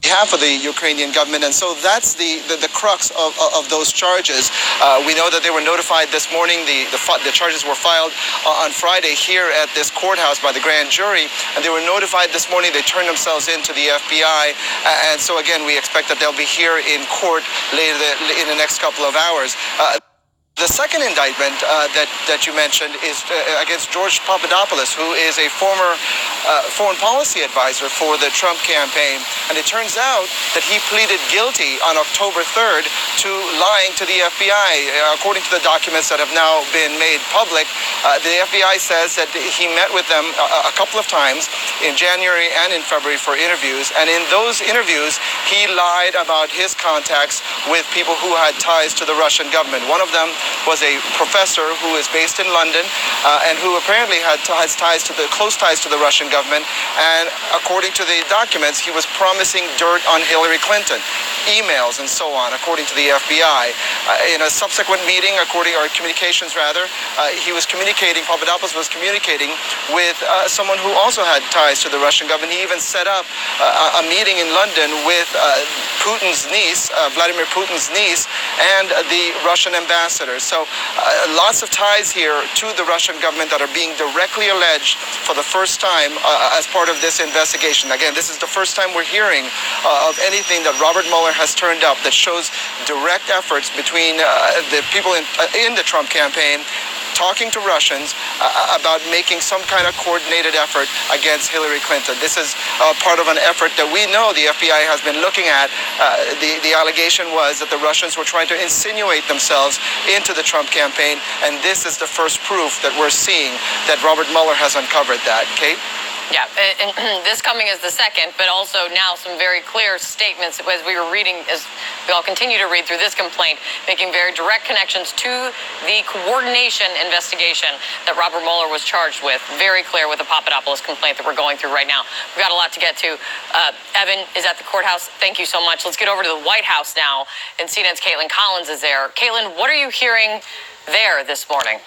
behalf of the Ukrainian government, and so that's the crux of those charges. We know that they were notified this morning. The charges were filed on Friday here at this courthouse by the grand jury, and they were notified this morning. They turned themselves in to the FBI, and so again, we expect that they'll be here in court later in the next couple of hours. The second indictment that you mentioned is against George Papadopoulos, who is a former foreign policy advisor for the Trump campaign. And it turns out that he pleaded guilty on October 3rd to lying to the FBI. According to the documents that have now been made public, the FBI says that he met with them a couple of times in January and in February for interviews. And in those interviews, he lied about his contacts with people who had ties to the Russian government. One of them was a professor who is based in London and who apparently has close ties to the Russian government. And according to the documents, he was promising dirt on Hillary Clinton, emails and so on, according to the FBI. In a subsequent meeting, Papadopoulos was communicating with someone who also had ties to the Russian government. He even set up a meeting in London with Putin's niece, Vladimir Putin's niece, and the Russian ambassador. So lots of ties here to the Russian government that are being directly alleged for the first time as part of this investigation. Again, this is the first time we're hearing of anything that Robert Mueller has turned up that shows direct efforts between the people in the Trump campaign talking to Russians about making some kind of coordinated effort against Hillary Clinton. This is part of an effort that we know the FBI has been looking at. The allegation was that the Russians were trying to insinuate themselves into the Trump campaign, and this is the first proof that we're seeing that Robert Mueller has uncovered that. Kate? Yeah, and this coming as the second, but also now some very clear statements as we were reading, as we all continue to read through this complaint, making very direct connections to the coordination investigation that Robert Mueller was charged with. Very clear with the Papadopoulos complaint that we're going through right now. We've got a lot to get to. Evan is at the courthouse. Thank you so much. Let's get over to the White House now, and CNN's Caitlin Collins is there. Caitlin, what are you hearing there this morning?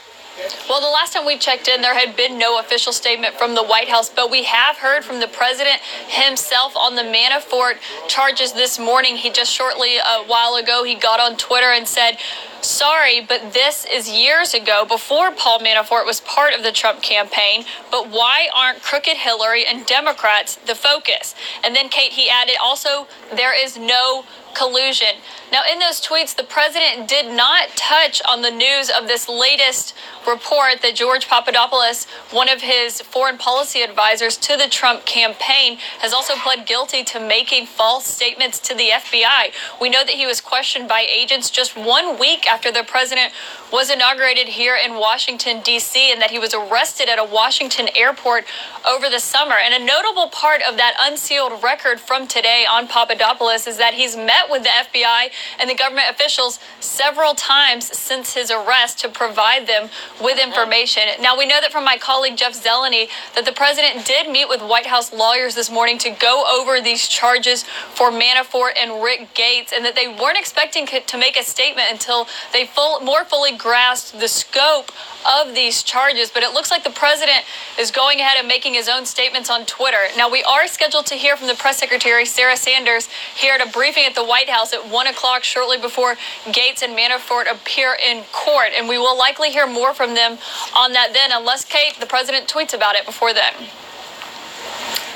Well, the last time we checked in, there had been no official statement from the White House, but we have heard from the president himself on the Manafort charges this morning. He just shortly a while ago, he got on Twitter and said, "Sorry, but this is years ago, before Paul Manafort was part of the Trump campaign. But why aren't crooked Hillary and Democrats the focus?" And then, Kate, he added, also, there is no collusion. Now, in those tweets, the president did not touch on the news of this latest report that George Papadopoulos, one of his foreign policy advisors to the Trump campaign, has also pled guilty to making false statements to the FBI. We know that he was questioned by agents just 1 week after the president was inaugurated here in Washington, D.C., and that he was arrested at a Washington airport over the summer. And a notable part of that unsealed record from today on Papadopoulos is that he's met with the FBI and the government officials several times since his arrest to provide them with information. Now, we know that from my colleague Jeff Zeleny that the president did meet with White House lawyers this morning to go over these charges for Manafort and Gates, and that they weren't expecting to make a statement until they more fully grasped the scope of these charges. But it looks like the president is going ahead and making his own statements on Twitter. Now, we are scheduled to hear from the press secretary, Sarah Sanders, here at a briefing at the White House at 1 o'clock, shortly before Gates and Manafort appear in court. And we will likely hear more from them on that then, unless, Kate, the president tweets about it before then.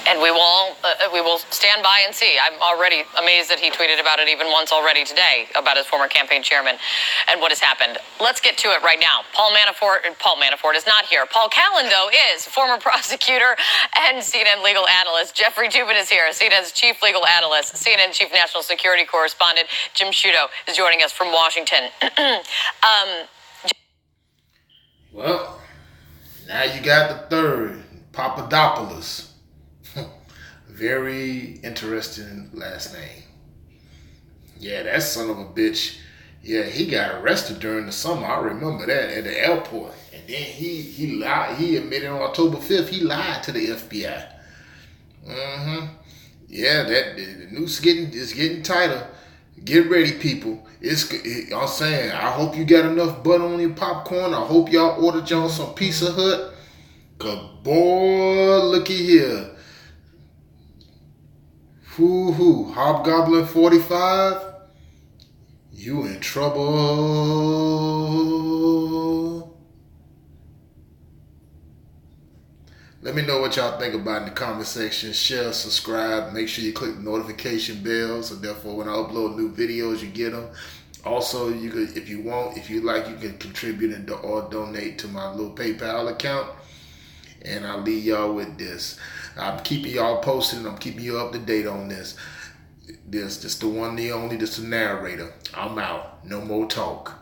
And we will stand by and see. I'm already amazed that he tweeted about it even once already today, about his former campaign chairman and what has happened. Let's get to it right now. Paul Manafort is not here. Paul Callan, though, is former prosecutor and CNN legal analyst. Jeffrey Toobin is here, CNN's chief legal analyst. CNN chief national security correspondent Jim Sciutto is joining us from Washington. Well, now you got the third, Papadopoulos. Very interesting last name. Yeah, that son of a bitch. Yeah, he got arrested during the summer. I remember that at the airport. And then he lied. He admitted on October 5th he lied to the FBI. Yeah, the noose is getting tighter. Get ready, people. I'm saying, I hope you got enough butter on your popcorn. I hope y'all ordered y'all some Pizza Hut. Cause boy, looky here. Hoo-hoo, Hobgoblin 45, you in trouble. Let me know what y'all think about in the comment section. Share, subscribe, make sure you click the notification bell so therefore when I upload new videos you get them. Also, you could, if you like, you can contribute or donate to my little PayPal account. And I'll leave y'all with this. I'm keeping y'all posted and I'm keeping you up to date on this. This the one, the only, this the narrator. I'm out. No more talk.